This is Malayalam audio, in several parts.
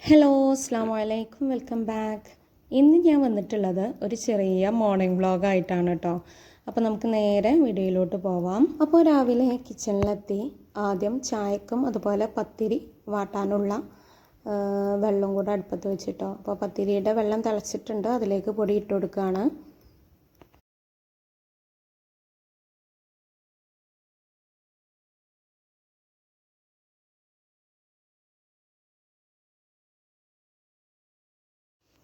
ഹലോ അസ്സലാമു അലൈക്കും വെൽക്കം ബാക്ക്. ഇന്ന് ഞാൻ വന്നിട്ടുള്ളത് ഒരു ചെറിയ മോർണിംഗ് വ്ളോഗായിട്ടാണ് കേട്ടോ. അപ്പോൾ നമുക്ക് നേരെ വീഡിയോയിലോട്ട് പോവാം. അപ്പോൾ രാവിലെ കിച്ചണിലെത്തി ആദ്യം ചായക്കും അതുപോലെ പത്തിരി വാട്ടാനുള്ള വെള്ളം കൂടെ അടുപ്പത്ത് വെച്ചിട്ടോ. അപ്പോൾ പത്തിരിയുടെ വെള്ളം തിളച്ചിട്ടുണ്ട്, അതിലേക്ക് പൊടി ഇട്ട് കൊടുക്കുകയാണ്.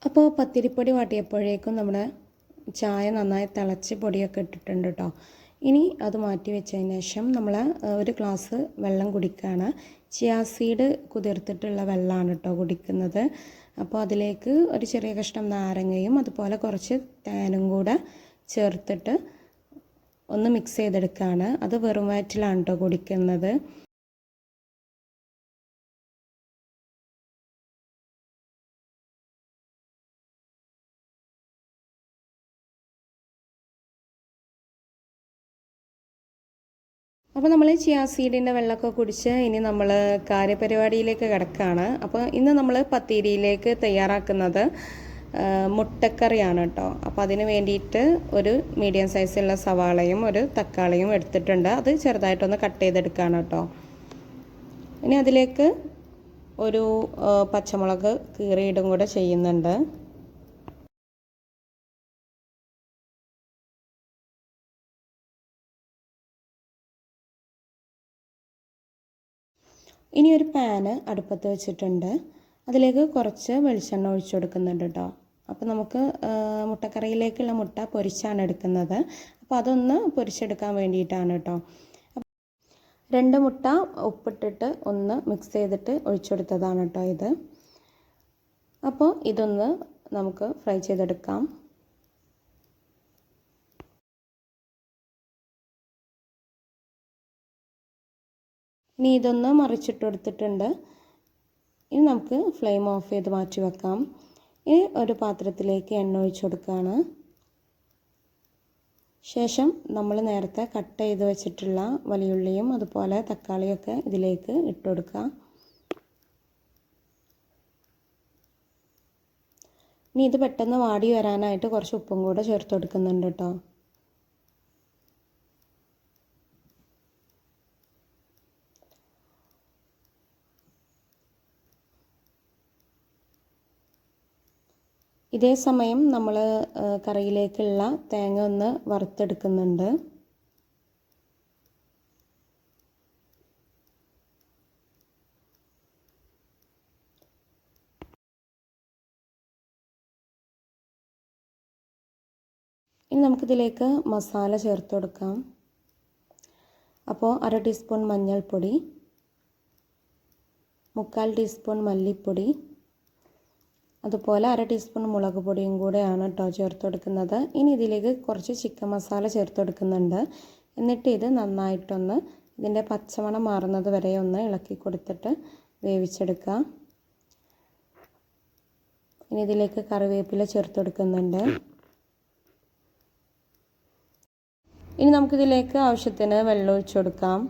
അപ്പോൾ പത്തിരിപ്പൊടി വാട്ടിയപ്പോഴേക്കും നമ്മുടെ ചായ നന്നായി തിളച്ച് പൊടിയൊക്കെ ഇട്ടിട്ടുണ്ട് കേട്ടോ. ഇനി അത് മാറ്റി വെച്ചതിന് ശേഷം നമ്മൾ ഒരു ഗ്ലാസ് വെള്ളം കുടിക്കുകയാണ്. ചിയാ സീഡ് കുതിർത്തിട്ടുള്ള വെള്ളമാണ് കേട്ടോ കുടിക്കുന്നത്. അപ്പോൾ അതിലേക്ക് ഒരു ചെറിയ കഷ്ണം നാരങ്ങയും അതുപോലെ കുറച്ച് തേനും കൂടെ ചേർത്തിട്ട് ഒന്ന് മിക്സ് ചെയ്തെടുക്കുകയാണ്. അത് വെറും വയറ്റിലാണ് കേട്ടോ കുടിക്കുന്നത്. അപ്പോൾ നമ്മൾ ചിയാ സീഡിൻ്റെ വെള്ളമൊക്കെ കുടിച്ച് ഇനി നമ്മൾ കാര്യപരിപാടിയിലേക്ക് കിടക്കുകയാണ്. അപ്പോൾ ഇന്ന് നമ്മൾ പത്തിരിയിലേക്ക് തയ്യാറാക്കുന്നത് മുട്ടക്കറിയാണ് കേട്ടോ. അപ്പോൾ അതിന് വേണ്ടിയിട്ട് ഒരു മീഡിയം സൈസുള്ള സവാളയും ഒരു തക്കാളിയും എടുത്തിട്ടുണ്ട്. അത് ചെറുതായിട്ടൊന്ന് കട്ട് ചെയ്തെടുക്കുകയാണ് കേട്ടോ. ഇനി അതിലേക്ക് ഒരു പച്ചമുളക് കീറിയിടും കൂടെ ചെയ്യുന്നുണ്ട്. ഇനി ഒരു പാന് അടുപ്പത്ത് വെച്ചിട്ടുണ്ട്, അതിലേക്ക് കുറച്ച് വെളിച്ചെണ്ണ ഒഴിച്ചു കൊടുക്കുന്നുണ്ട് കേട്ടോ. അപ്പോൾ നമുക്ക് മുട്ടക്കറിയിലേക്കുള്ള മുട്ട പൊരിച്ചാണ് എടുക്കുന്നത്. അപ്പോൾ അതൊന്ന് പൊരിച്ചെടുക്കാൻ വേണ്ടിയിട്ടാണ് കേട്ടോ. 2 മുട്ട ഉപ്പിട്ടിട്ട് ഒന്ന് മിക്സ് ചെയ്തിട്ട് ഒഴിച്ചു കൊടുത്തതാണ് കേട്ടോ ഇത്. അപ്പോൾ ഇതൊന്ന് നമുക്ക് ഫ്രൈ ചെയ്തെടുക്കാം. ഇനി ഇതൊന്ന് മറിച്ചിട്ട് കൊടുത്തിട്ടുണ്ട്. ഇനി നമുക്ക് ഫ്ലെയിം ഓഫ് ചെയ്ത് മാറ്റി വെക്കാം. ഇനി ഒരു പാത്രത്തിലേക്ക് എണ്ണ ഒഴിച്ച് കൊടുക്കുകയാണ്. ശേഷം നമ്മൾ നേരത്തെ കട്ട് ചെയ്ത് വെച്ചിട്ടുള്ള വലിയുള്ളിയും അതുപോലെ തക്കാളിയൊക്കെ ഇതിലേക്ക് ഇട്ട് കൊടുക്കുക. ഇനി ഇത് പെട്ടെന്ന് വാടി വരാനായിട്ട് കുറച്ച് ഉപ്പും കൂടെ ചേർത്ത് കൊടുക്കുന്നുണ്ട് കേട്ടോ. ഇതേ സമയം നമ്മൾ കറിയിലേക്കുള്ള തേങ്ങ ഒന്ന് വറുത്തെടുക്കുന്നുണ്ട്. ഇനി നമുക്കിതിലേക്ക് മസാല ചേർത്ത് കൊടുക്കാം. അപ്പോൾ 1/2 ടീസ്പൂൺ മഞ്ഞൾപ്പൊടി, 1/4 ടീസ്പൂൺ മല്ലിപ്പൊടി, അതുപോലെ 1/2 ടീസ്പൂൺ മുളക് പൊടിയും കൂടെയാണ് കേട്ടോ ചേർത്ത് കൊടുക്കുന്നത്. ഇനി ഇതിലേക്ക് കുറച്ച് ചിക്കൻ മസാല ചേർത്ത് കൊടുക്കുന്നുണ്ട്. എന്നിട്ട് ഇത് നന്നായിട്ടൊന്ന് ഇതിൻ്റെ പച്ചമണം മാറുന്നത് വരെ ഒന്ന് ഇളക്കി കൊടുത്തിട്ട് വേവിച്ചെടുക്കുക. ഇനി ഇതിലേക്ക് കറിവേപ്പില ചേർത്ത് കൊടുക്കുന്നുണ്ട്. ഇനി നമുക്കിതിലേക്ക് ആവശ്യത്തിന് വെള്ളം ഒഴിച്ചു കൊടുക്കാം.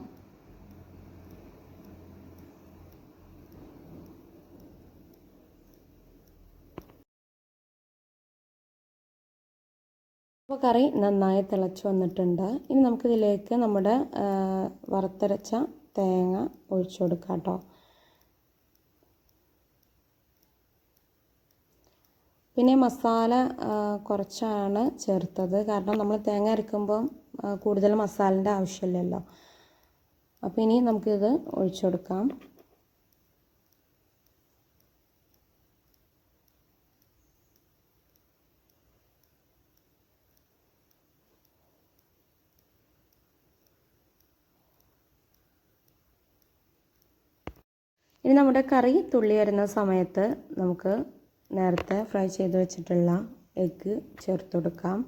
അപ്പോൾ കറി നന്നായി തിളച്ച് വന്നിട്ടുണ്ട്. ഇനി നമുക്കിതിലേക്ക് നമ്മുടെ വറുത്തരച്ച തേങ്ങ ഒഴിച്ചു കൊടുക്കാം കേട്ടോ. പിന്നെ മസാല കുറച്ചാണ് ചേർത്തത്, കാരണം നമ്മൾ തേങ്ങ അരക്കുമ്പോൾ കൂടുതൽ മസാലൻ്റെ ആവശ്യമില്ലല്ലോ. അപ്പോൾ ഇനി നമുക്കിത് ഒഴിച്ചു കൊടുക്കാം. ഇനി നമ്മുടെ കറി തുള്ളി വരുന്ന സമയത്ത് നമുക്ക് നേരത്തെ ഫ്രൈ ചെയ്ത് വെച്ചിട്ടുള്ള എഗ്ഗ് ചേർത്ത് കൊടുക്കാം.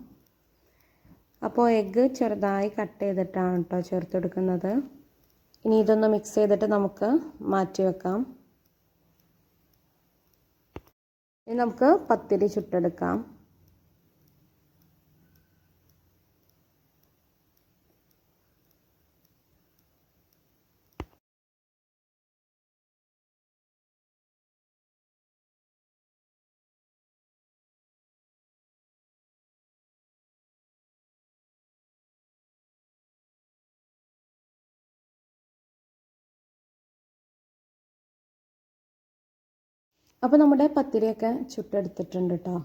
അപ്പോൾ എഗ്ഗ് ചെറുതായി കട്ട് ചെയ്തിട്ടാണ് കേട്ടോ ചേർത്ത് കൊടുക്കുന്നത്. ഇനി ഇതൊന്ന് മിക്സ് ചെയ്തിട്ട് നമുക്ക് മാറ്റി വെക്കാം. ഇനി നമുക്ക് പത്തിരി ചുട്ടെടുക്കാം. അപ്പോൾ നമ്മുടെ പത്തിരിയൊക്കെ ചുട്ടെടുത്തിട്ടുണ്ട് കേട്ടോ.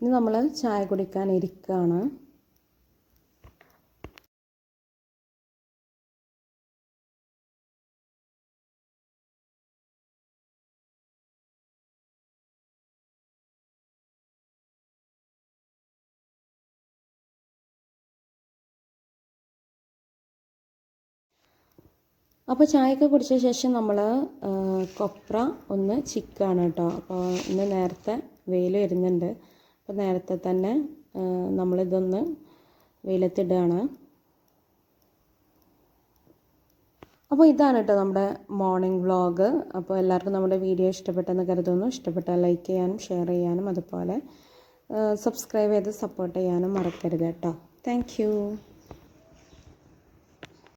ഇനി നമ്മൾ ചായ കുടിക്കാൻ ഇരിക്കുകയാണ്. അപ്പോൾ ചായയൊക്കെ കുടിച്ച ശേഷം നമ്മൾ കൊപ്ര ഒന്ന് ചിക്കുകയാണ് കേട്ടോ. അപ്പോൾ ഇന്ന് നേരത്തെ വെയിൽ വരുന്നുണ്ട്. അപ്പോൾ നേരത്തെ തന്നെ നമ്മളിതൊന്ന് വെയിലത്തിടുകയാണ്. അപ്പോൾ ഇതാണ് കേട്ടോ നമ്മുടെ മോർണിംഗ് വ്ളോഗ്. അപ്പോൾ എല്ലാവർക്കും നമ്മുടെ വീഡിയോ ഇഷ്ടപ്പെട്ടെന്ന് കരുതുന്നു. ഇഷ്ടപ്പെട്ടാൽ ലൈക്ക് ചെയ്യാനും ഷെയർ ചെയ്യാനും അതുപോലെ സബ്സ്ക്രൈബ് ചെയ്ത് സപ്പോർട്ട് ചെയ്യാനും മറക്കരുത് കേട്ടോ. താങ്ക്